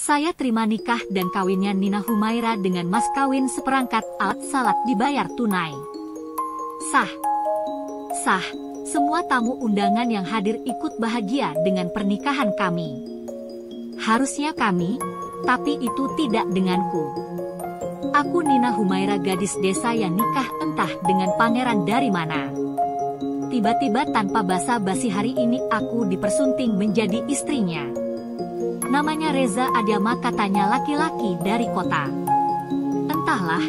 Saya terima nikah dan kawinnya Nina Humaira dengan mas kawin seperangkat alat salat dibayar tunai. Sah. Sah. Semua tamu undangan yang hadir ikut bahagia dengan pernikahan kami. Harusnya kami, tapi itu tidak denganku. Aku Nina Humaira, gadis desa yang nikah entah dengan pangeran dari mana. Tiba-tiba tanpa basa-basi hari ini aku dipersunting menjadi istrinya. Namanya Reza Adyama, katanya laki-laki dari kota. Entahlah,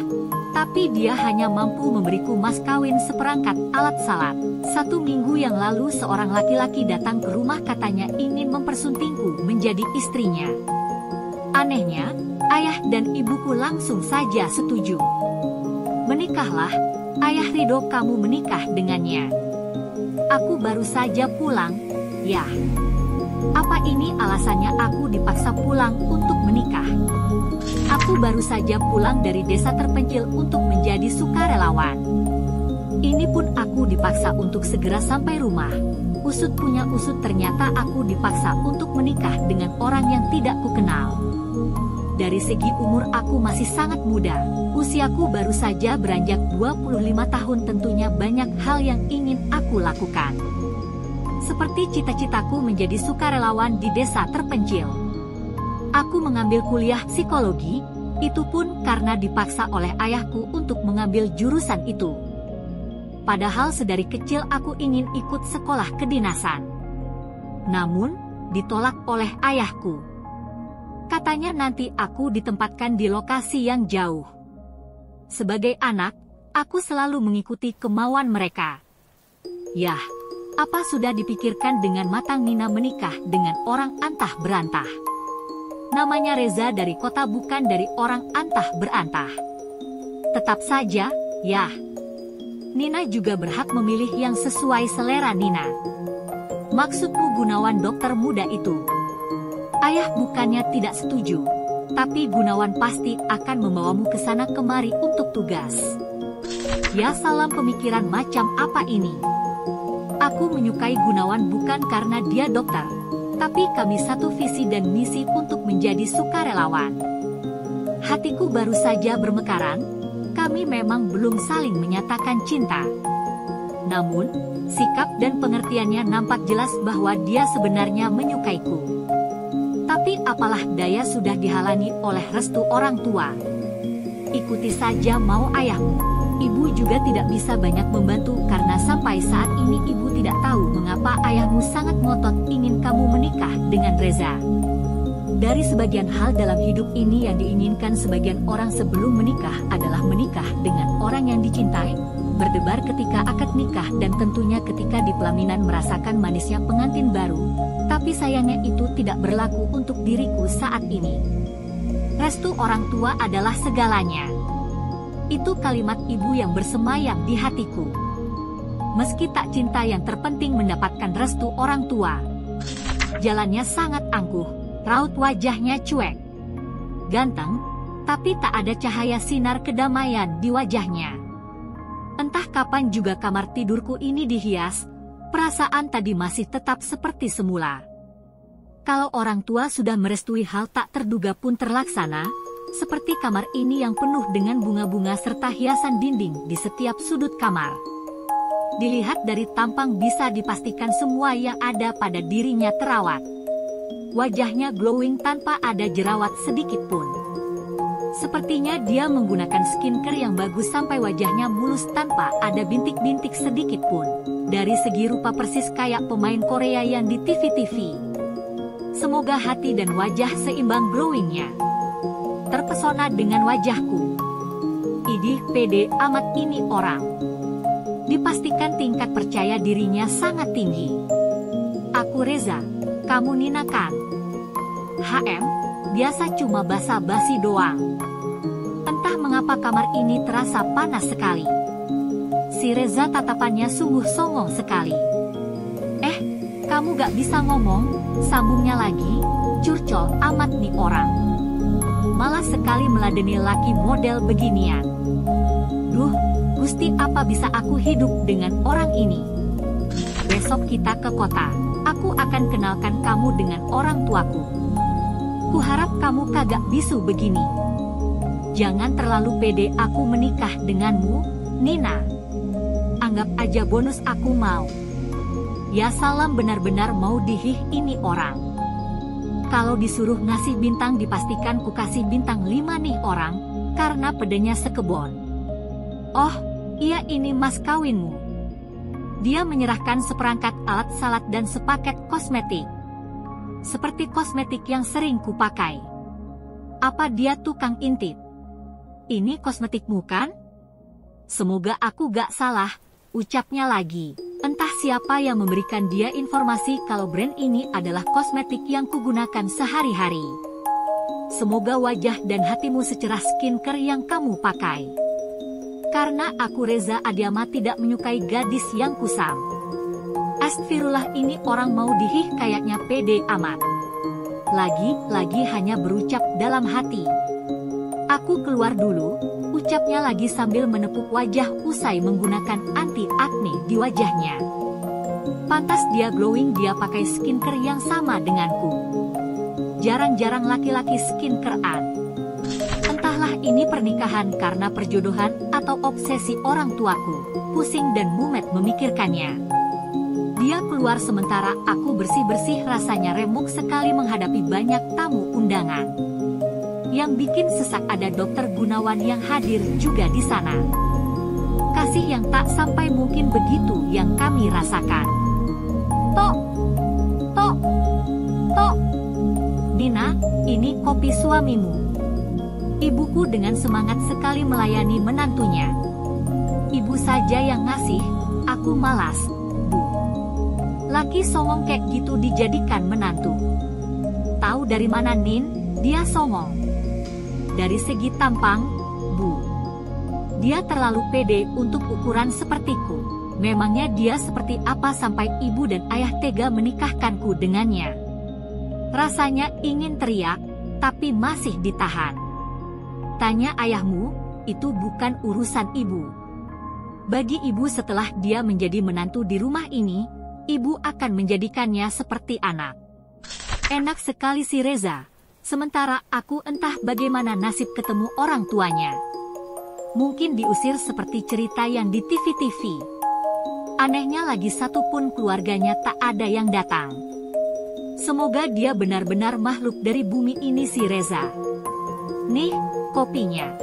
tapi dia hanya mampu memberiku mas kawin seperangkat alat salat. 1 minggu yang lalu seorang laki-laki datang ke rumah, katanya ingin mempersuntingku menjadi istrinya. Anehnya, ayah dan ibuku langsung saja setuju. Menikahlah, ayah ridho kamu menikah dengannya. Aku baru saja pulang, ya. Apa ini alasannya aku dipaksa pulang untuk menikah? Aku baru saja pulang dari desa terpencil untuk menjadi sukarelawan. Ini pun aku dipaksa untuk segera sampai rumah. Usut punya usut, ternyata aku dipaksa untuk menikah dengan orang yang tidak kukenal. Dari segi umur aku masih sangat muda. Usiaku baru saja beranjak 25 tahun. Tentunya banyak hal yang ingin aku lakukan. Seperti cita-citaku menjadi sukarelawan di desa terpencil. Aku mengambil kuliah psikologi, itu pun karena dipaksa oleh ayahku untuk mengambil jurusan itu. Padahal sedari kecil aku ingin ikut sekolah kedinasan. Namun, ditolak oleh ayahku. Katanya nanti aku ditempatkan di lokasi yang jauh. Sebagai anak, aku selalu mengikuti kemauan mereka. Yah, apa sudah dipikirkan dengan matang Nina menikah dengan orang antah berantah. Namanya Reza dari kota, bukan dari orang antah berantah. Tetap saja, ya. Nina juga berhak memilih yang sesuai selera Nina. Maksudmu Gunawan, dokter muda itu? Ayah bukannya tidak setuju, tapi Gunawan pasti akan membawamu ke sana kemari untuk tugas. Ya salam, pemikiran macam apa ini? Aku menyukai Gunawan bukan karena dia dokter, tapi kami satu visi dan misi untuk menjadi sukarelawan. Hatiku baru saja bermekaran, kami memang belum saling menyatakan cinta. Namun, sikap dan pengertiannya nampak jelas bahwa dia sebenarnya menyukaiku. Tapi apalah daya, sudah dihalangi oleh restu orang tua. Ikuti saja mau ayahmu. Ibu juga tidak bisa banyak membantu karena sampai saat ini ibu tidak tahu mengapa ayahmu sangat ngotot ingin kamu menikah dengan Reza. Dari sebagian hal dalam hidup ini yang diinginkan sebagian orang sebelum menikah adalah menikah dengan orang yang dicintai, berdebar ketika akad nikah, dan tentunya ketika di pelaminan merasakan manisnya pengantin baru. Tapi sayangnya itu tidak berlaku untuk diriku saat ini. Restu orang tua adalah segalanya. Itu kalimat ibu yang bersemayam di hatiku. Meski tak cinta, yang terpenting mendapatkan restu orang tua. Jalannya sangat angkuh, raut wajahnya cuek. Ganteng, tapi tak ada cahaya sinar kedamaian di wajahnya. Entah kapan juga kamar tidurku ini dihias, perasaan tadi masih tetap seperti semula. Kalau orang tua sudah merestui, hal tak terduga pun terlaksana. Seperti kamar ini yang penuh dengan bunga-bunga serta hiasan dinding di setiap sudut kamar. Dilihat dari tampang bisa dipastikan semua yang ada pada dirinya terawat. Wajahnya glowing tanpa ada jerawat sedikit pun. Sepertinya dia menggunakan skincare yang bagus sampai wajahnya mulus tanpa ada bintik-bintik sedikit pun. Dari segi rupa persis kayak pemain Korea yang di TV-TV. Semoga hati dan wajah seimbang glowingnya. Terpesona dengan wajahku. Idih, pede amat ini orang. Dipastikan tingkat percaya dirinya sangat tinggi. Aku Reza, kamu Nina kan? HM, biasa cuma basa-basi doang. Entah mengapa kamar ini terasa panas sekali. Si Reza tatapannya sungguh songong sekali. Kamu gak bisa ngomong, sambungnya lagi, curcol amat nih orang. Malah sekali meladeni laki model beginian. Duh, Gusti, apa bisa aku hidup dengan orang ini? Besok kita ke kota, aku akan kenalkan kamu dengan orang tuaku. Kuharap kamu kagak bisu begini. Jangan terlalu pede aku menikah denganmu, Nina. Anggap aja bonus aku mau. Ya salam benar-benar mau dihih ini orang. Kalau disuruh ngasih bintang dipastikan ku kasih bintang 5 nih orang, karena pedenya sekebon. Oh, iya ini mas kawinmu. Dia menyerahkan seperangkat alat salat dan sepaket kosmetik. Seperti kosmetik yang sering kupakai. Apa dia tukang intip? Ini kosmetikmu kan? Semoga aku gak salah, ucapnya lagi. Entah siapa yang memberikan dia informasi kalau brand ini adalah kosmetik yang kugunakan sehari-hari. Semoga wajah dan hatimu secerah skincare yang kamu pakai. Karena aku Reza Adiama tidak menyukai gadis yang kusam. Astagfirullah ini orang mau dihih kayaknya pede amat. Lagi-lagi hanya berucap dalam hati. Aku keluar dulu, ucapnya lagi sambil menepuk wajah usai menggunakan anti akne di wajahnya. Pantas dia glowing, dia pakai skincare yang sama denganku. Jarang-jarang laki-laki skincarean. Entahlah ini pernikahan karena perjodohan atau obsesi orang tuaku. Pusing dan mumet memikirkannya. Dia keluar sementara aku bersih-bersih, rasanya remuk sekali menghadapi banyak tamu undangan. Yang bikin sesak ada Dokter Gunawan yang hadir juga di sana. Kasih yang tak sampai mungkin begitu yang kami rasakan. Tok, tok, tok. Nina, ini kopi suamimu. Ibuku dengan semangat sekali melayani menantunya. Ibu saja yang ngasih, aku malas, Bu. Laki songong kayak gitu dijadikan menantu. Tahu dari mana Nin, dia songong. Dari segi tampang, Bu. Dia terlalu pede untuk ukuran sepertiku. Memangnya dia seperti apa sampai ibu dan ayah tega menikahkanku dengannya? Rasanya ingin teriak, tapi masih ditahan. Tanya ayahmu, itu bukan urusan ibu. Bagi ibu setelah dia menjadi menantu di rumah ini, ibu akan menjadikannya seperti anak. Enak sekali si Reza. Sementara aku entah bagaimana nasib ketemu orang tuanya. Mungkin diusir seperti cerita yang di TV-TV. Anehnya lagi satu pun keluarganya tak ada yang datang. Semoga dia benar-benar makhluk dari bumi ini si Reza. Nih, kopinya.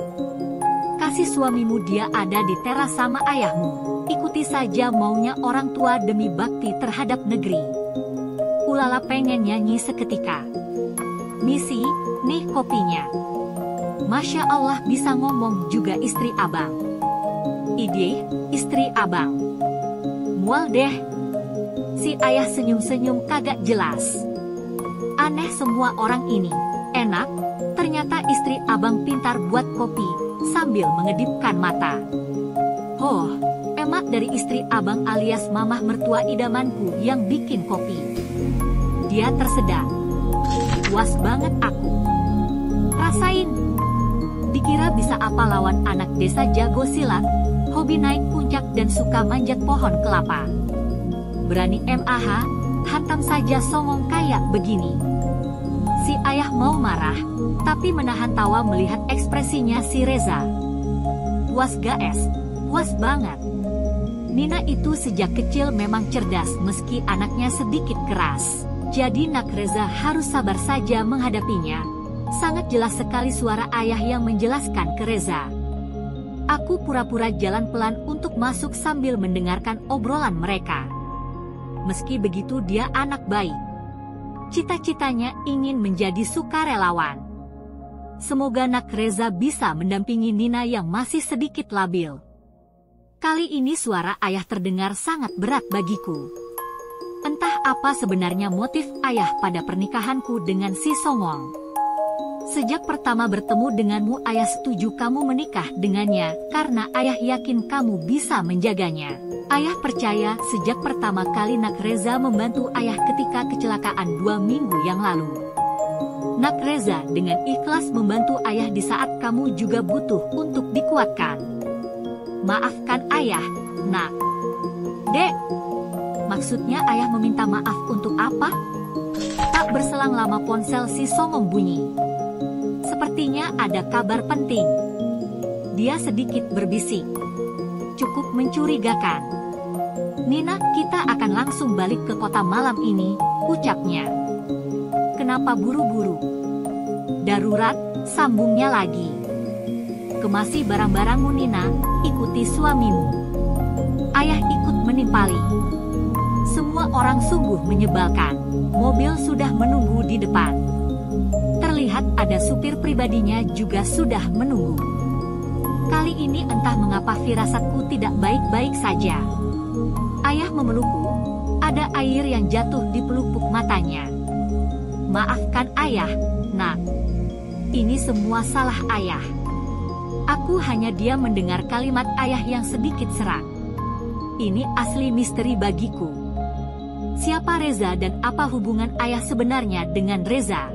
Kasih suamimu, dia ada di teras sama ayahmu. Ikuti saja maunya orang tua demi bakti terhadap negeri. Ulala pengen nyanyi seketika. Misi, nih kopinya. Masya Allah bisa ngomong juga istri abang. Ide, istri abang. Mual deh. Si ayah senyum-senyum kagak jelas. Aneh semua orang ini. Enak, ternyata istri abang pintar buat kopi, sambil mengedipkan mata. Oh, emak dari istri abang alias mamah mertua idamanku yang bikin kopi. Dia tersedak. Puas banget aku. Rasain. Dikira bisa apa lawan anak desa jago silat, hobi naik puncak dan suka manjat pohon kelapa. Berani MAH, hantam saja songong kayak begini. Si ayah mau marah, tapi menahan tawa melihat ekspresinya si Reza. Puas guys, puas banget. Nina itu sejak kecil memang cerdas meski anaknya sedikit keras. Jadi Nak Reza harus sabar saja menghadapinya. Sangat jelas sekali suara ayah yang menjelaskan ke Reza. Aku pura-pura jalan pelan untuk masuk sambil mendengarkan obrolan mereka. Meski begitu dia anak baik. Cita-citanya ingin menjadi sukarelawan. Semoga Nak Reza bisa mendampingi Nina yang masih sedikit labil. Kali ini suara ayah terdengar sangat berat bagiku. Entah apa sebenarnya motif ayah pada pernikahanku dengan si Songong. Sejak pertama bertemu denganmu, ayah setuju kamu menikah dengannya karena ayah yakin kamu bisa menjaganya. Ayah percaya sejak pertama kali Nak Reza membantu ayah ketika kecelakaan 2 minggu yang lalu. Nak Reza dengan ikhlas membantu ayah di saat kamu juga butuh untuk dikuatkan. Maafkan ayah, Nak. Dek. Maksudnya ayah meminta maaf untuk apa? Tak Tak berselang lama ponsel si songong bunyi. Sepertinya ada kabar penting. Dia sedikit berbisik. Cukup mencurigakan. Nina, kita akan langsung balik ke kota malam ini, ucapnya. Kenapa buru-buru? Darurat, sambungnya lagi. Kemasi barang-barangmu Nina, ikuti suamimu. Ayah ikut menimpali. Semua orang sungguh menyebalkan. Mobil sudah menunggu di depan. Terlihat ada supir pribadinya juga sudah menunggu. Kali ini entah mengapa firasatku tidak baik-baik saja. Ayah memelukku, ada air yang jatuh di pelupuk matanya. Maafkan ayah, nak. Ini semua salah ayah. Aku hanya diam mendengar kalimat ayah yang sedikit serak. Ini asli misteri bagiku. Siapa Reza dan apa hubungan ayah sebenarnya dengan Reza?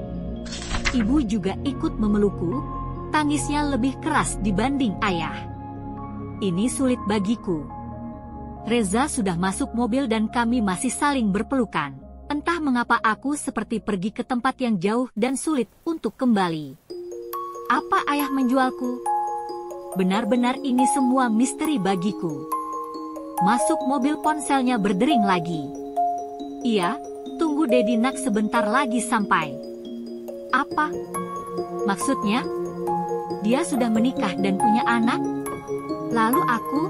Ibu juga ikut memelukku, tangisnya lebih keras dibanding ayah. Ini sulit bagiku. Reza sudah masuk mobil dan kami masih saling berpelukan. Entah mengapa aku seperti pergi ke tempat yang jauh dan sulit untuk kembali. Apa ayah menjualku? Benar-benar ini semua misteri bagiku. Masuk mobil ponselnya berdering lagi. Iya, tunggu Dedi nak sebentar lagi sampai. Apa? Maksudnya? Dia sudah menikah dan punya anak? Lalu aku?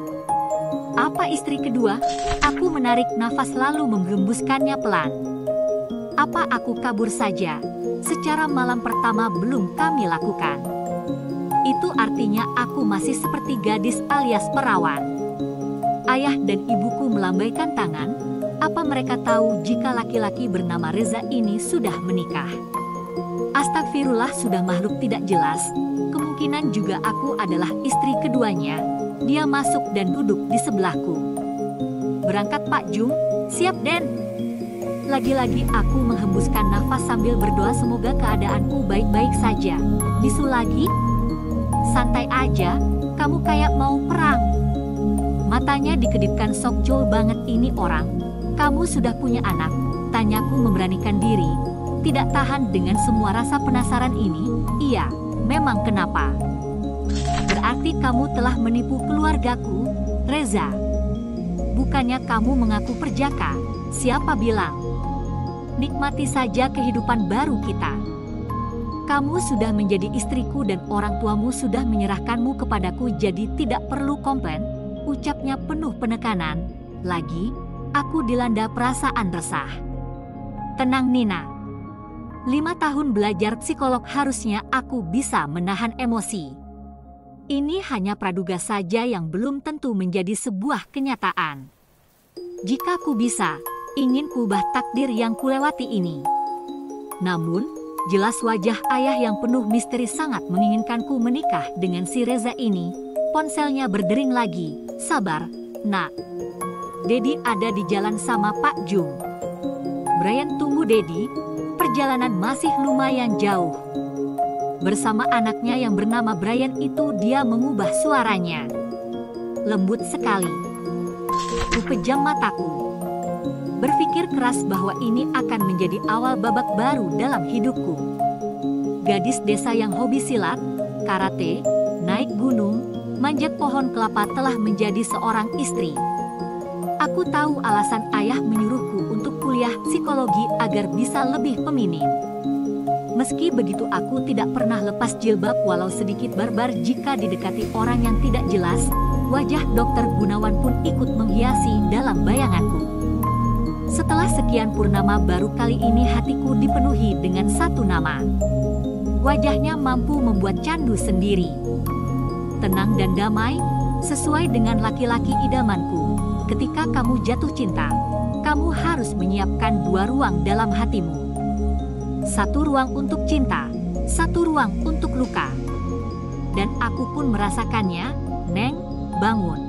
Apa istri kedua? Aku menarik nafas lalu menggembuskannya pelan. Apa aku kabur saja? Secara malam pertama belum kami lakukan. Itu artinya aku masih seperti gadis alias perawan. Ayah dan ibuku melambaikan tangan. Apa mereka tahu jika laki-laki bernama Reza ini sudah menikah? Astagfirullah, sudah makhluk tidak jelas. Kemungkinan juga aku adalah istri keduanya. Dia masuk dan duduk di sebelahku. Berangkat Pak Jung, siap Den. Lagi-lagi aku menghembuskan nafas sambil berdoa semoga keadaanku baik-baik saja. Bisu lagi? Santai aja, kamu kayak mau perang. Matanya dikedipkan, Sokjol banget ini orang. Kamu sudah punya anak? Tanyaku memberanikan diri. Tidak tahan dengan semua rasa penasaran ini. Iya, memang kenapa? Berarti kamu telah menipu keluargaku, Reza. Bukannya kamu mengaku perjaka? Siapa bilang? Nikmati saja kehidupan baru kita. Kamu sudah menjadi istriku dan orang tuamu sudah menyerahkanmu kepadaku, jadi tidak perlu komplain, ucapnya penuh penekanan. Lagi, aku dilanda perasaan resah. Tenang Nina. 5 tahun belajar psikolog, harusnya aku bisa menahan emosi. Ini hanya praduga saja yang belum tentu menjadi sebuah kenyataan. Jika ku bisa, ingin kubah takdir yang kulewati ini. Namun, jelas wajah ayah yang penuh misteri sangat menginginkanku menikah dengan si Reza ini. Ponselnya berdering lagi. Sabar, nak. Dedi ada di jalan sama Pak Jung. Brian, tunggu Dedi. Perjalanan masih lumayan jauh. Bersama anaknya yang bernama Brian itu, dia mengubah suaranya. Lembut sekali. Ku pejam mataku. Berpikir keras bahwa ini akan menjadi awal babak baru dalam hidupku. Gadis desa yang hobi silat, karate, naik gunung, manjat pohon kelapa telah menjadi seorang istri. Aku tahu alasan ayah menyuruhku untuk kuliah psikologi agar bisa lebih feminim. Meski begitu aku tidak pernah lepas jilbab walau sedikit barbar jika didekati orang yang tidak jelas. Wajah Dokter Gunawan pun ikut menghiasi dalam bayanganku. Setelah sekian purnama baru kali ini hatiku dipenuhi dengan satu nama. Wajahnya mampu membuat candu sendiri. Tenang dan damai, sesuai dengan laki-laki idamanku. Ketika kamu jatuh cinta, kamu harus menyiapkan 2 ruang dalam hatimu. 1 ruang untuk cinta, 1 ruang untuk luka. Dan aku pun merasakannya. Neng, bangun.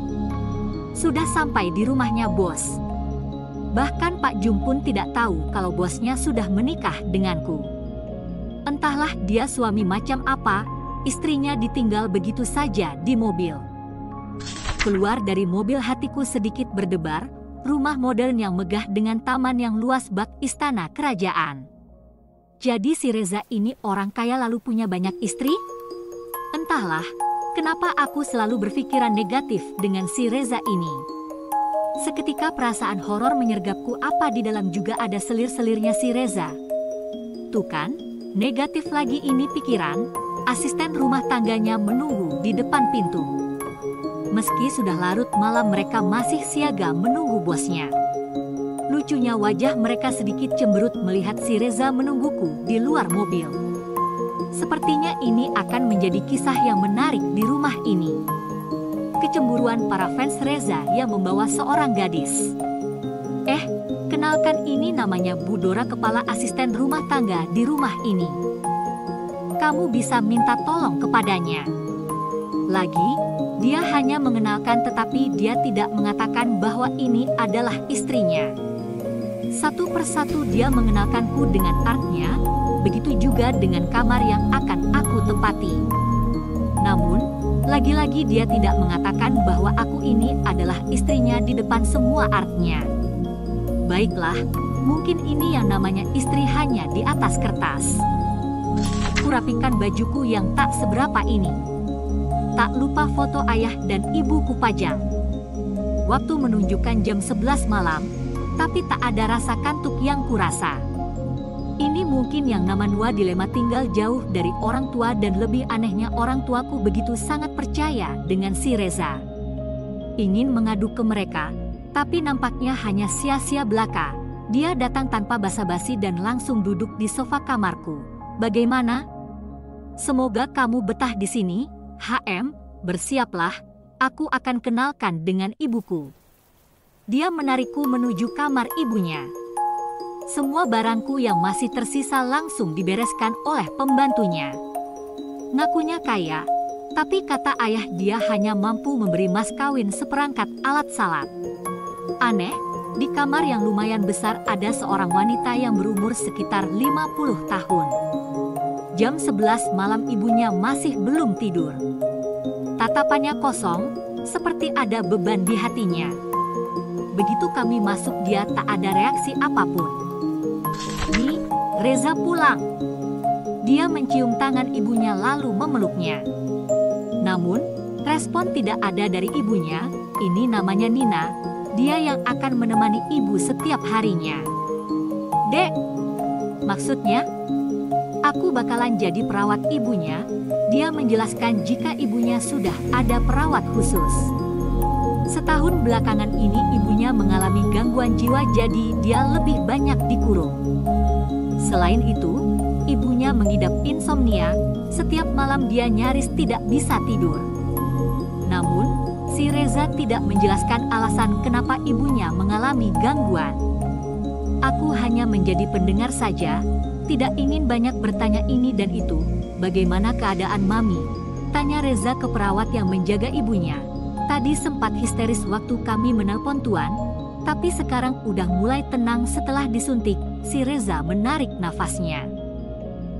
Sudah sampai di rumahnya bos. Bahkan Pak Jung pun tidak tahu kalau bosnya sudah menikah denganku. Entahlah dia suami macam apa, istrinya ditinggal begitu saja di mobil. Keluar dari mobil hatiku sedikit berdebar, rumah modern yang megah dengan taman yang luas bak istana kerajaan. Jadi si Reza ini orang kaya lalu punya banyak istri? Entahlah, kenapa aku selalu berpikiran negatif dengan si Reza ini. Seketika perasaan horor menyergapku, apa di dalam juga ada selir-selirnya si Reza. Tuh kan, negatif lagi ini pikiran. Asisten rumah tangganya menunggu di depan pintu. Meski sudah larut malam, mereka masih siaga menunggu bosnya. Lucunya wajah mereka sedikit cemberut melihat si Reza menungguku di luar mobil. Sepertinya ini akan menjadi kisah yang menarik di rumah ini. Kecemburuan para fans Reza yang membawa seorang gadis. Kenalkan, ini namanya Bu Dora, kepala asisten rumah tangga di rumah ini. Kamu bisa minta tolong kepadanya. Lagi, dia hanya mengenalkan tetapi dia tidak mengatakan bahwa ini adalah istrinya. Satu persatu dia mengenalkanku dengan artnya, begitu juga dengan kamar yang akan aku tempati. Namun, lagi-lagi dia tidak mengatakan bahwa aku ini adalah istrinya di depan semua artnya. Baiklah, mungkin ini yang namanya istri hanya di atas kertas. Kurapikan bajuku yang tak seberapa ini. Tak lupa foto ayah dan ibuku pajang. Waktu menunjukkan jam 11 malam, tapi tak ada rasa kantuk yang kurasa. Ini mungkin yang nama dilema tinggal jauh dari orang tua, dan lebih anehnya orang tuaku begitu sangat percaya dengan si Reza. Ingin mengadu ke mereka, tapi nampaknya hanya sia-sia belaka. Dia datang tanpa basa-basi dan langsung duduk di sofa kamarku. Bagaimana? Semoga kamu betah di sini, HM. Bersiaplah, aku akan kenalkan dengan ibuku. Dia menarikku menuju kamar ibunya. Semua barangku yang masih tersisa langsung dibereskan oleh pembantunya. Ngakunya kaya, tapi kata ayah dia hanya mampu memberi mas kawin seperangkat alat salat. Aneh, di kamar yang lumayan besar ada seorang wanita yang berumur sekitar 50 tahun. Jam 11 malam ibunya masih belum tidur. Tatapannya kosong, seperti ada beban di hatinya. Begitu kami masuk dia tak ada reaksi apapun. Nih, Reza pulang. Dia mencium tangan ibunya lalu memeluknya. Namun, respon tidak ada dari ibunya. Ini namanya Nina, dia yang akan menemani ibu setiap harinya. Dek, maksudnya? Aku bakalan jadi perawat ibunya. Dia menjelaskan jika ibunya sudah ada perawat khusus. Setahun belakangan ini ibunya mengalami gangguan jiwa, jadi dia lebih banyak dikurung. Selain itu, ibunya mengidap insomnia. Setiap malam dia nyaris tidak bisa tidur. Namun, si Reza tidak menjelaskan alasan kenapa ibunya mengalami gangguan. Aku hanya menjadi pendengar saja. Tidak ingin banyak bertanya ini dan itu. Bagaimana keadaan Mami? Tanya Reza ke perawat yang menjaga ibunya. Tadi sempat histeris waktu kami menelpon Tuan, tapi sekarang udah mulai tenang setelah disuntik. Si Reza menarik nafasnya.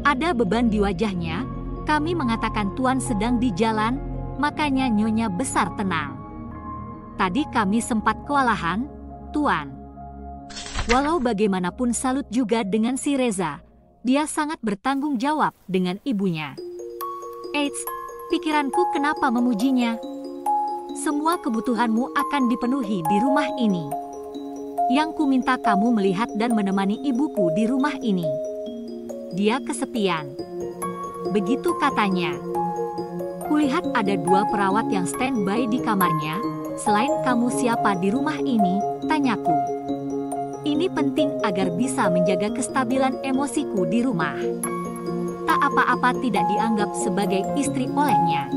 Ada beban di wajahnya. Kami mengatakan Tuan sedang di jalan, makanya Nyonya besar tenang. Tadi kami sempat kewalahan, Tuan. Walau bagaimanapun salut juga dengan si Reza. Dia sangat bertanggung jawab dengan ibunya. Eits, pikiranku kenapa memujinya? Semua kebutuhanmu akan dipenuhi di rumah ini. Yang ku minta kamu melihat dan menemani ibuku di rumah ini. Dia kesepian. Begitu katanya. Kulihat ada 2 perawat yang standby di kamarnya. Selain kamu siapa di rumah ini? Tanyaku. Ini penting agar bisa menjaga kestabilan emosiku di rumah. Tak apa-apa tidak dianggap sebagai istri olehnya.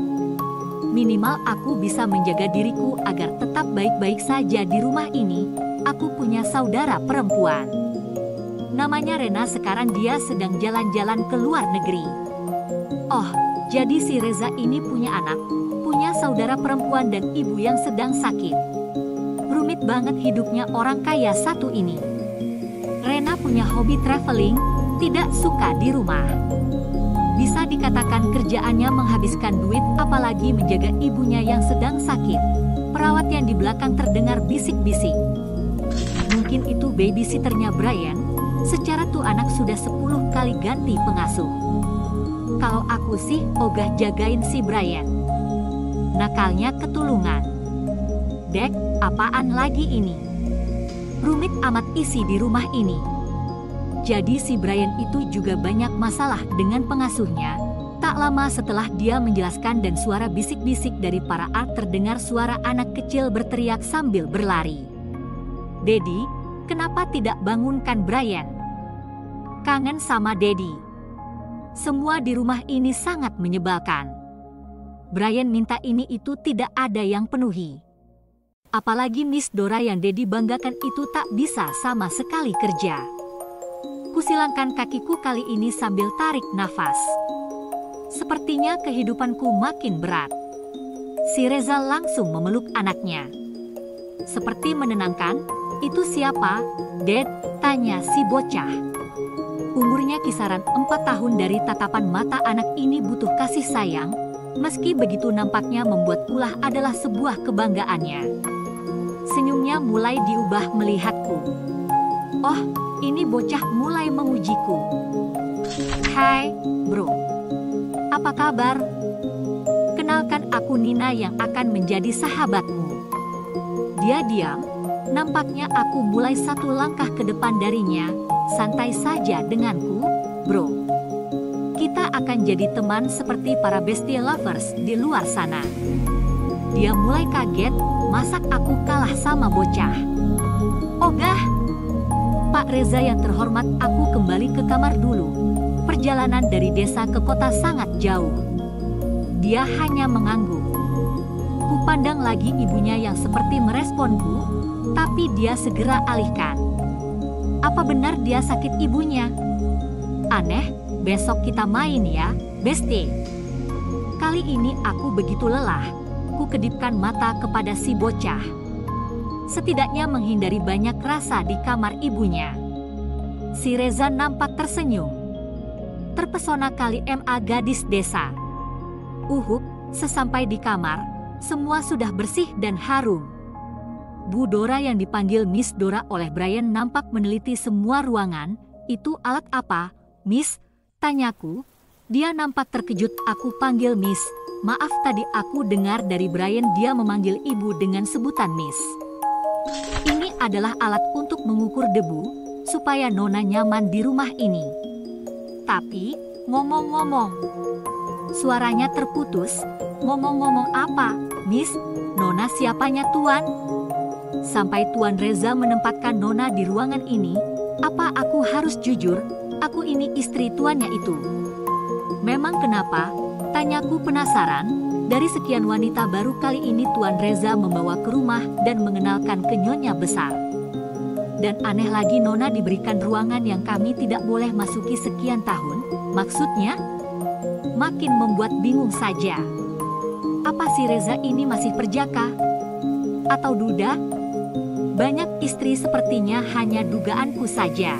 Minimal aku bisa menjaga diriku agar tetap baik-baik saja di rumah ini. Aku punya saudara perempuan. Namanya Rena, sekarang dia sedang jalan-jalan ke luar negeri. Oh, jadi si Reza ini punya anak, punya saudara perempuan dan ibu yang sedang sakit. Rumit banget hidupnya orang kaya satu ini. Rena punya hobi traveling, tidak suka di rumah. Bisa dikatakan kerjaannya menghabiskan duit, apalagi menjaga ibunya yang sedang sakit. Perawat yang di belakang terdengar bisik-bisik. Mungkin itu babysitternya Brian. Secara tuh anak sudah 10 kali ganti pengasuh. Kalau aku sih ogah jagain si Brian. Nakalnya ketulungan. Dek, apaan lagi ini? Rumit amat isi di rumah ini. Jadi si Brian itu juga banyak masalah dengan pengasuhnya. Tak lama setelah dia menjelaskan dan suara bisik-bisik dari para art terdengar suara anak kecil berteriak sambil berlari. Dedi, kenapa tidak bangunkan Brian? Kangen sama Dedi. Semua di rumah ini sangat menyebalkan. Brian minta ini itu tidak ada yang penuhi. Apalagi Miss Dora yang Dedi banggakan itu tak bisa sama sekali kerja. Kusilangkan kakiku kali ini sambil tarik nafas. Sepertinya kehidupanku makin berat. Si Reza langsung memeluk anaknya. Seperti menenangkan, "Itu siapa, Dad?" tanya si bocah. Umurnya kisaran 4 tahun. Dari tatapan mata anak ini butuh kasih sayang. Meski begitu nampaknya membuat ulah adalah sebuah kebanggaannya. Senyumnya mulai diubah melihatku. Oh, ini bocah mulai mengujiku. Hai, bro. Apa kabar? Kenalkan, aku Nina yang akan menjadi sahabatmu. Dia diam. Nampaknya aku mulai 1 langkah ke depan darinya. Santai saja denganku, bro. Kita akan jadi teman seperti para bestie lovers di luar sana. Dia mulai kaget, masak aku kalah sama bocah. Ogah. Pak Reza yang terhormat, aku kembali ke kamar dulu. Perjalanan dari desa ke kota sangat jauh. Dia hanya mengangguk. Kupandang lagi ibunya yang seperti meresponku, tapi dia segera alihkan. Apa benar dia sakit ibunya? Aneh, besok kita main ya, Besti. Kali ini aku begitu lelah. Ku kedipkan mata kepada si bocah. Setidaknya menghindari banyak rasa di kamar ibunya. Si Reza nampak tersenyum. Terpesona kali gadis desa. Sesampai di kamar, semua sudah bersih dan harum. Bu Dora yang dipanggil Miss Dora oleh Brian nampak meneliti semua ruangan. Itu alat apa, Miss? Tanyaku. Dia nampak terkejut. Aku panggil Miss. Maaf, tadi aku dengar dari Brian dia memanggil ibu dengan sebutan Miss. Ini adalah alat untuk mengukur debu, supaya Nona nyaman di rumah ini. Tapi, ngomong-ngomong. Suaranya terputus. Ngomong-ngomong apa, Miss? Nona siapanya Tuan? Sampai Tuan Reza menempatkan Nona di ruangan ini, apa aku harus jujur? Aku ini istri tuannya itu. Memang kenapa? Tanyaku penasaran. Dari sekian wanita baru kali ini Tuan Reza membawa ke rumah dan mengenalkan ke nyonya besar. Dan aneh lagi Nona diberikan ruangan yang kami tidak boleh masuki sekian tahun. Maksudnya? Makin membuat bingung saja. Apa si Reza ini masih perjaka? Atau duda? Banyak istri sepertinya hanya dugaanku saja.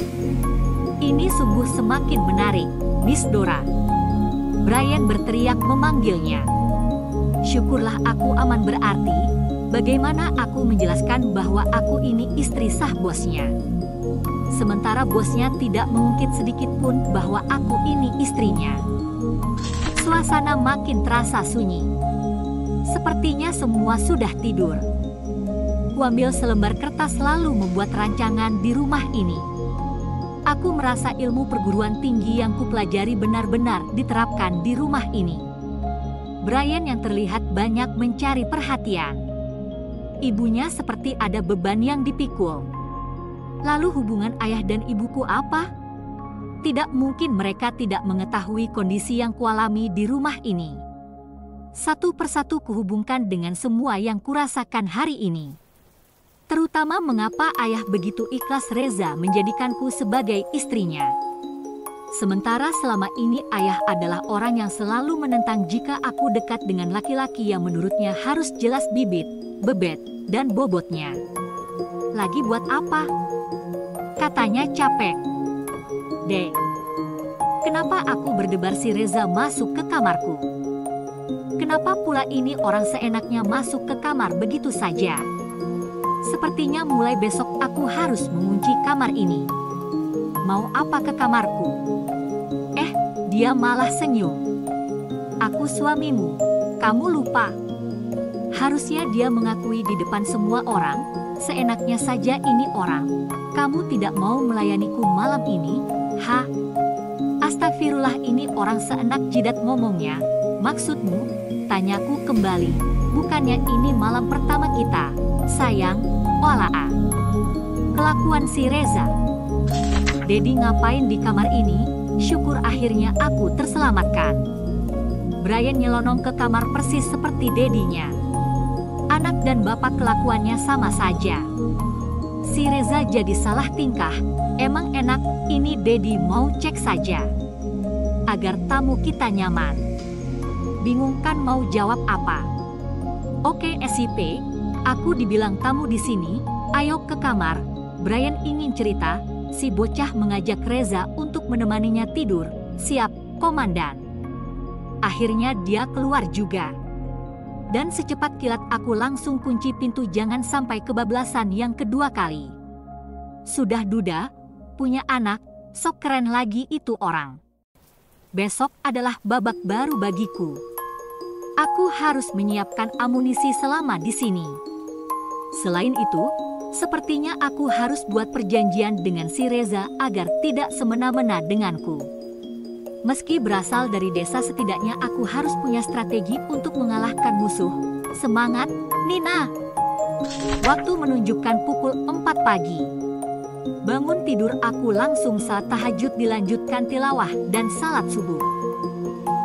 Ini sungguh semakin menarik, Miss Dora. Brian berteriak memanggilnya. Syukurlah aku aman, berarti bagaimana aku menjelaskan bahwa aku ini istri sah bosnya. Sementara bosnya tidak mengungkit sedikit pun bahwa aku ini istrinya. Suasana makin terasa sunyi. Sepertinya semua sudah tidur. Kuambil selembar kertas lalu membuat rancangan di rumah ini. Aku merasa ilmu perguruan tinggi yang kupelajari benar-benar diterapkan di rumah ini. Brian yang terlihat banyak mencari perhatian. Ibunya seperti ada beban yang dipikul. Lalu hubungan ayah dan ibuku apa? Tidak mungkin mereka tidak mengetahui kondisi yang kualami di rumah ini. Satu persatu kuhubungkan dengan semua yang kurasakan hari ini. Terutama mengapa ayah begitu ikhlas Reza menjadikanku sebagai istrinya. Sementara selama ini ayah adalah orang yang selalu menentang jika aku dekat dengan laki-laki yang menurutnya harus jelas bibit, bebet, dan bobotnya. Lagi buat apa? Katanya capek. Dek, kenapa aku berdebar si Reza masuk ke kamarku? Kenapa pula ini orang seenaknya masuk ke kamar begitu saja? Sepertinya mulai besok aku harus mengunci kamar ini. Mau apa ke kamarku? Dia malah senyum. Aku suamimu, kamu lupa. Harusnya dia mengakui di depan semua orang, seenaknya saja ini orang. Kamu tidak mau melayaniku malam ini? Hah? Astagfirullah, ini orang seenak jidat ngomongnya. Maksudmu? Tanyaku kembali. Bukannya ini malam pertama kita, sayang? Walaa. Kelakuan si Reza. Dedi ngapain di kamar ini? Syukur akhirnya aku terselamatkan. Brian nyelonong ke kamar persis seperti dedinya. Anak dan bapak kelakuannya sama saja. Si Reza jadi salah tingkah. Emang enak, ini Dedi mau cek saja. Agar tamu kita nyaman. Bingung kan mau jawab apa? Oke SIP, aku dibilang tamu di sini, ayo ke kamar. Brian ingin cerita, si bocah mengajak Reza untuk menemaninya tidur. Siap, komandan. Akhirnya dia keluar juga. Dan secepat kilat aku langsung kunci pintu, jangan sampai kebablasan yang kedua kali. Sudah duda, punya anak, sok keren lagi itu orang. Besok adalah babak baru bagiku. Aku harus menyiapkan amunisi selama di sini. Selain itu, sepertinya aku harus buat perjanjian dengan si Reza agar tidak semena-mena denganku. Meski berasal dari desa, setidaknya aku harus punya strategi untuk mengalahkan musuh. Semangat, Nina! Waktu menunjukkan pukul 4 pagi. Bangun tidur aku langsung salat tahajud, dilanjutkan tilawah dan salat subuh.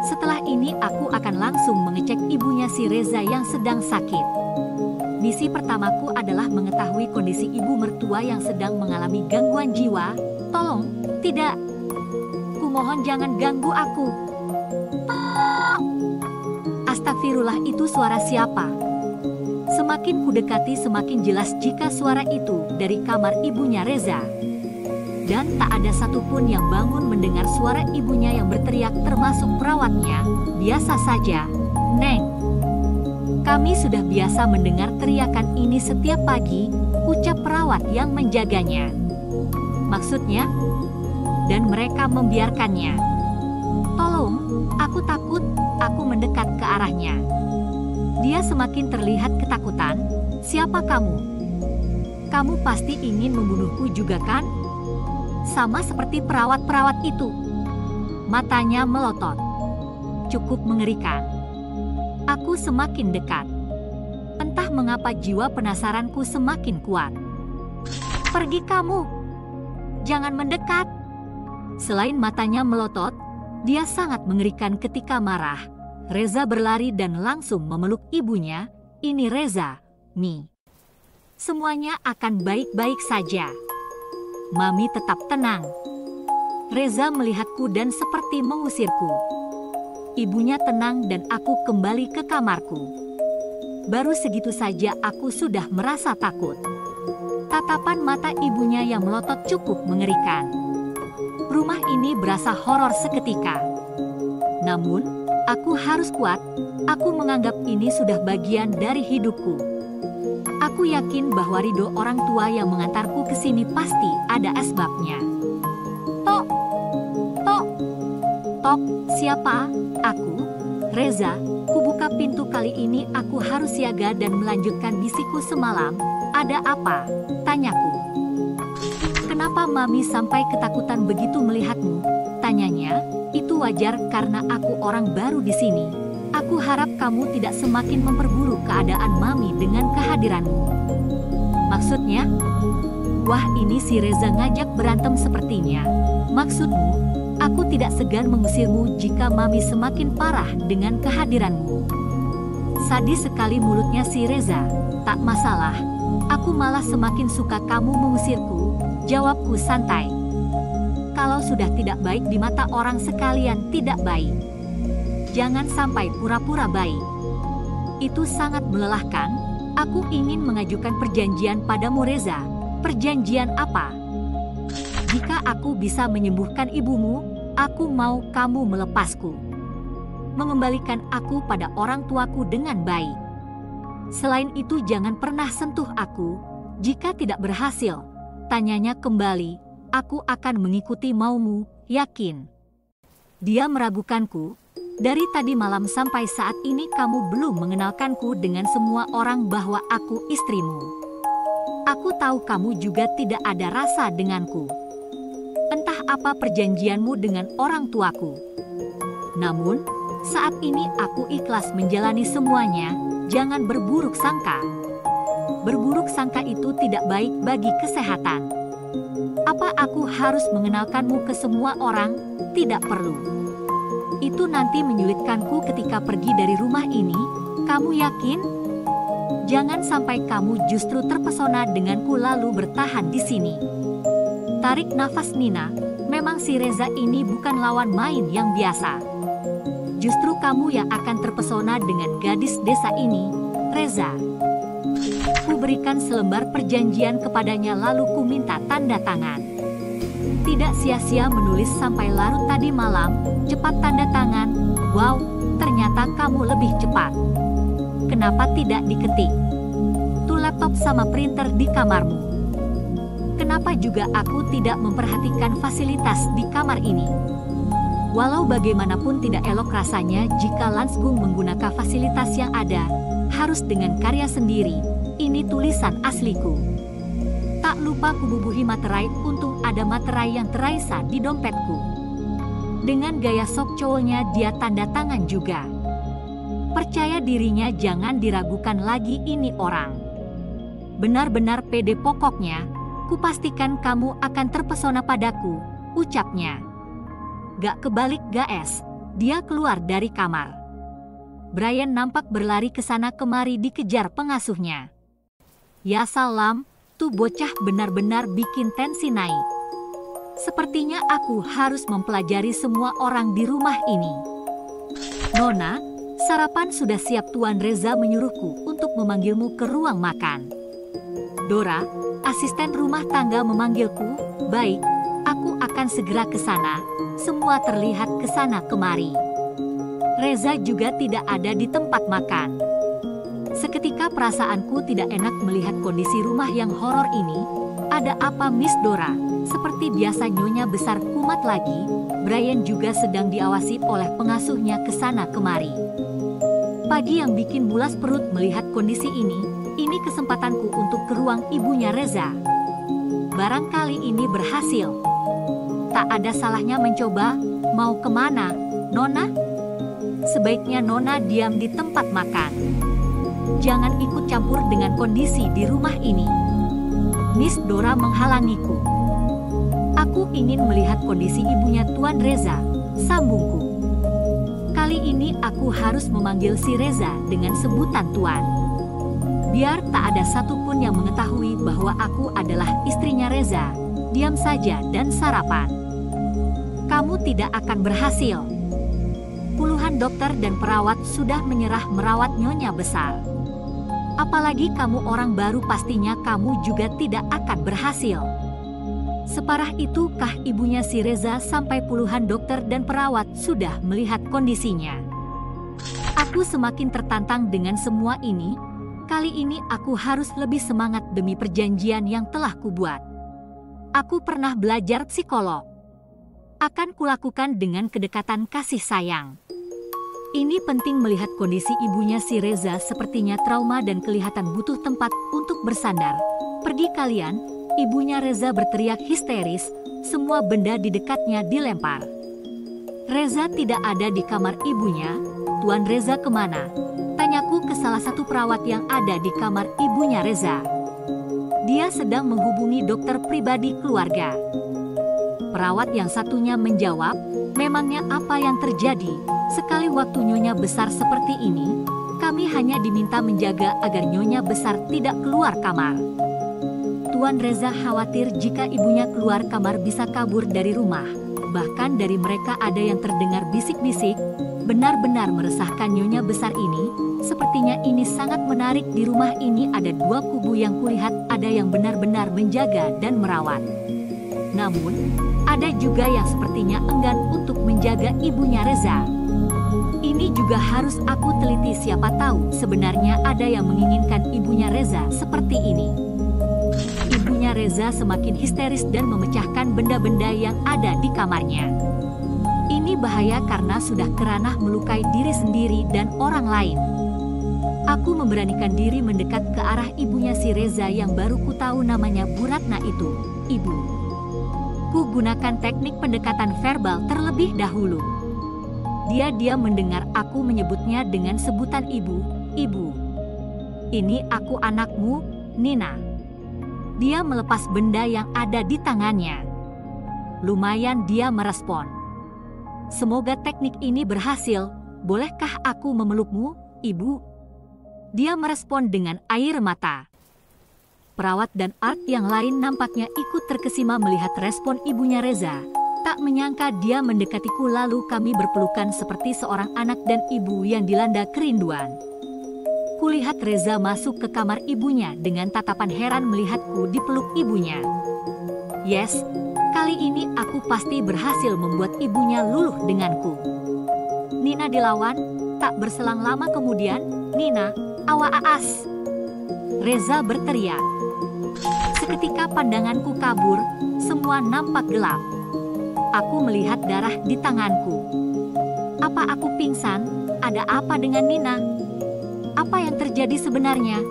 Setelah ini aku akan langsung mengecek ibunya si Reza yang sedang sakit. Misi pertamaku adalah mengetahui kondisi ibu mertua yang sedang mengalami gangguan jiwa. Tolong, tidak. Kumohon jangan ganggu aku. Astagfirullah, itu suara siapa? Semakin kudekati semakin jelas jika suara itu dari kamar ibunya Reza. Dan tak ada satupun yang bangun mendengar suara ibunya yang berteriak, termasuk perawatnya. Biasa saja, Neng. Kami sudah biasa mendengar teriakan ini setiap pagi, ucap perawat yang menjaganya. Maksudnya? Dan mereka membiarkannya. Tolong, aku takut. Aku mendekat ke arahnya. Dia semakin terlihat ketakutan. Siapa kamu? Kamu pasti ingin membunuhku juga kan? Sama seperti perawat-perawat itu. Matanya melotot. Cukup mengerikan. Aku semakin dekat. Entah mengapa jiwa penasaranku semakin kuat. Pergi kamu. Jangan mendekat. Selain matanya melotot, dia sangat mengerikan ketika marah. Reza berlari dan langsung memeluk ibunya. Ini Reza, Mi. Semuanya akan baik-baik saja. Mami tetap tenang. Reza melihatku dan seperti mengusirku. Ibunya tenang dan aku kembali ke kamarku. Baru segitu saja aku sudah merasa takut. Tatapan mata ibunya yang melotot cukup mengerikan. Rumah ini berasa horor seketika. Namun, aku harus kuat. Aku menganggap ini sudah bagian dari hidupku. Aku yakin bahwa ridho orang tua yang mengantarku ke sini pasti ada asbabnya. Tok! Tok! Tok, siapa? Aku, Reza. Kubuka pintu, kali ini aku harus siaga dan melanjutkan misiku semalam. Ada apa? Tanyaku. Kenapa Mami sampai ketakutan begitu melihatmu? Tanyanya. Itu wajar karena aku orang baru di sini. Aku harap kamu tidak semakin memperburuk keadaan Mami dengan kehadiranmu. Maksudnya? Wah, ini si Reza ngajak berantem sepertinya. Maksudmu, aku tidak segan mengusirmu jika Mami semakin parah dengan kehadiranmu. Sadis sekali mulutnya si Reza. Tak masalah, aku malah semakin suka kamu mengusirku. Jawabku santai. Kalau sudah tidak baik di mata orang sekalian tidak baik. Jangan sampai pura-pura baik. Itu sangat melelahkan. Aku ingin mengajukan perjanjian padamu Reza. Perjanjian apa? Jika aku bisa menyembuhkan ibumu, aku mau kamu melepasku. Mengembalikan aku pada orang tuaku dengan baik. Selain itu jangan pernah sentuh aku. Jika tidak berhasil, tanyanya kembali, aku akan mengikuti maumu, yakin. Dia meragukanku. Dari tadi malam sampai saat ini kamu belum mengenalkanku dengan semua orang bahwa aku istrimu. Aku tahu kamu juga tidak ada rasa denganku. Entah apa perjanjianmu dengan orang tuaku. Namun, saat ini aku ikhlas menjalani semuanya, jangan berburuk sangka. Berburuk sangka itu tidak baik bagi kesehatan. Apa aku harus mengenalkanmu ke semua orang? Tidak perlu. Itu nanti menyulitkanku ketika pergi dari rumah ini, kamu yakin? Jangan sampai kamu justru terpesona denganku lalu bertahan di sini. Tarik nafas Nina, memang si Reza ini bukan lawan main yang biasa. Justru kamu yang akan terpesona dengan gadis desa ini, Reza. Ku berikan selembar perjanjian kepadanya lalu ku minta tanda tangan. Tidak sia-sia menulis sampai larut tadi malam, cepat tanda tangan. Wow, ternyata kamu lebih cepat. Kenapa tidak diketik? Tuh laptop sama printer di kamarmu. Kenapa juga aku tidak memperhatikan fasilitas di kamar ini? Walau bagaimanapun tidak elok rasanya jika Lansgung menggunakan fasilitas yang ada, harus dengan karya sendiri. Ini tulisan asliku. Tak lupa kububuhi materai, untung ada materai yang teraisa di dompetku. Dengan gaya sok cowoknya dia tanda tangan juga. Percaya dirinya, jangan diragukan lagi ini orang. Benar-benar pede pokoknya, kupastikan kamu akan terpesona padaku, ucapnya. Gak kebalik guys, dia keluar dari kamar. Brian nampak berlari ke sana kemari dikejar pengasuhnya. Ya salam. Tuh bocah benar-benar bikin tensi naik. Sepertinya aku harus mempelajari semua orang di rumah ini. Nona, sarapan sudah siap. Tuan Reza menyuruhku untuk memanggilmu ke ruang makan. Dora, asisten rumah tangga memanggilku. Baik, aku akan segera ke sana. Semua terlihat ke sana kemari. Reza juga tidak ada di tempat makan. Seketika perasaanku tidak enak melihat kondisi rumah yang horor ini. Ada apa Miss Dora? Seperti biasa nyonya besar kumat lagi. Brian juga sedang diawasi oleh pengasuhnya ke sana kemari. Pagi yang bikin mulas perut melihat kondisi ini. Ini kesempatanku untuk ke ruang ibunya Reza. Barangkali ini berhasil. Tak ada salahnya mencoba. Mau kemana, Nona? Sebaiknya Nona diam di tempat makan. Jangan ikut campur dengan kondisi di rumah ini. Miss Dora menghalangiku. Aku ingin melihat kondisi ibunya Tuan Reza, sambungku. Kali ini aku harus memanggil si Reza dengan sebutan Tuan. Biar tak ada satupun yang mengetahui bahwa aku adalah istrinya Reza. Diam saja dan sarapan. Kamu tidak akan berhasil. Puluhan dokter dan perawat sudah menyerah merawat nyonya besar. Apalagi kamu orang baru, pastinya kamu juga tidak akan berhasil. Separah itukah ibunya si Reza sampai puluhan dokter dan perawat sudah melihat kondisinya? Aku semakin tertantang dengan semua ini. Kali ini aku harus lebih semangat demi perjanjian yang telah kubuat. Aku pernah belajar psikolog. Akan kulakukan dengan kedekatan kasih sayang. Ini penting melihat kondisi ibunya si Reza sepertinya trauma dan kelihatan butuh tempat untuk bersandar. Pergi kalian, ibunya Reza berteriak histeris, semua benda di dekatnya dilempar. Reza tidak ada di kamar ibunya. Tuan Reza kemana? Tanyaku ke salah satu perawat yang ada di kamar ibunya Reza. Dia sedang menghubungi dokter pribadi keluarga. Perawat yang satunya menjawab, memangnya apa yang terjadi? Sekali waktu nyonya besar seperti ini, kami hanya diminta menjaga agar nyonya besar tidak keluar kamar. Tuan Reza khawatir jika ibunya keluar kamar bisa kabur dari rumah. Bahkan dari mereka ada yang terdengar bisik-bisik, benar-benar meresahkan nyonya besar ini. Sepertinya ini sangat menarik. Di rumah ini ada dua kubu yang kulihat, ada yang benar-benar menjaga dan merawat. Namun, ada juga yang sepertinya enggan untuk menjaga ibunya Reza. Ini juga harus aku teliti, siapa tahu sebenarnya ada yang menginginkan ibunya Reza seperti ini. Ibunya Ibunya Reza semakin histeris dan memecahkan benda-benda yang ada di kamarnya. Ini bahaya karena sudah keranah melukai diri sendiri dan orang lain. Aku memberanikan diri mendekat ke arah ibunya si Reza yang baru ku tahu namanya Bu Ratna itu. Ibu. Ku gunakan teknik pendekatan verbal terlebih dahulu. Dia diam mendengar aku menyebutnya dengan sebutan ibu. Ibu. Ini aku anakmu, Nina. Dia melepas benda yang ada di tangannya. Lumayan dia merespon. Semoga teknik ini berhasil. Bolehkah aku memelukmu, Ibu? Dia merespon dengan air mata. Perawat dan Art yang lain nampaknya ikut terkesima melihat respon ibunya Reza. Tak menyangka dia mendekatiku lalu kami berpelukan seperti seorang anak dan ibu yang dilanda kerinduan. Kulihat Reza masuk ke kamar ibunya dengan tatapan heran melihatku dipeluk ibunya. Yes, kali ini aku pasti berhasil membuat ibunya luluh denganku. Nina dilawan, tak berselang lama kemudian, Nina, awa aas. Reza berteriak. Seketika pandanganku kabur, semua nampak gelap. Aku melihat darah di tanganku. Apa aku pingsan? Ada apa dengan Nina? Apa yang terjadi sebenarnya?